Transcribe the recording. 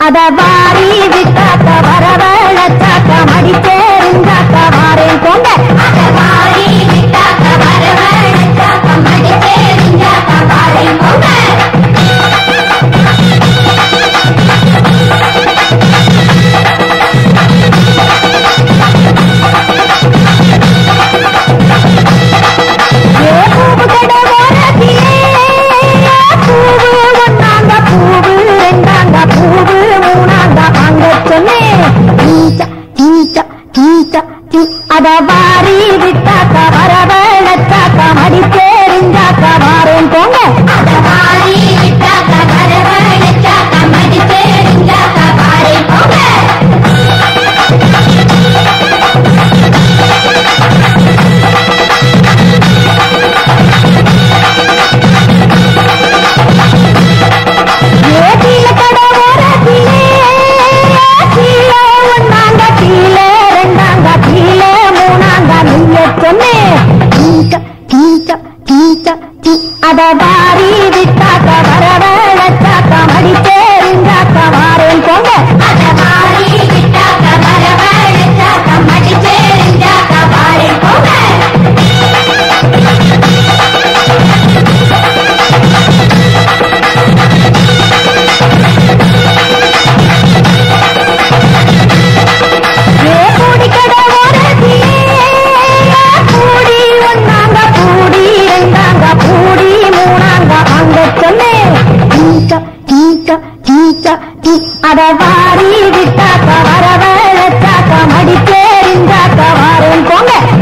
அதவாரி விட்டாக்க வரவழைச்சாக்க மடிச்சேருந்தாக்க வாரேன் போங்க. அதவாரி விட்டாக்க வரவழைச்சாக்க மடிச்சேருந்தாக்க வாரேன் போங்க. அதவாரி விட்டாக்க வரவழைச்சாக்க மடிச்சேருந்தாக்க வாரேன் போங்க. அதவாரி விட்டாக்க வரவழைச்சாக்க மடிச்சேருந்தாக்க வாரேன் போங்க. அதவாரி விட்டாக்க வரவழைச்சாக்க மடிச்சேருந்தாக்க வாரேன் போங்க. அதவாரி விட்டாக்க வரவழைச்சாக்க மடிச்சேருந்தாக்க வாரேன் போங்க. அதவாரி விட்டாக்க வரவழைச்சாக்க மடிச்சேருந்தாக்க வாரேன் போங்க.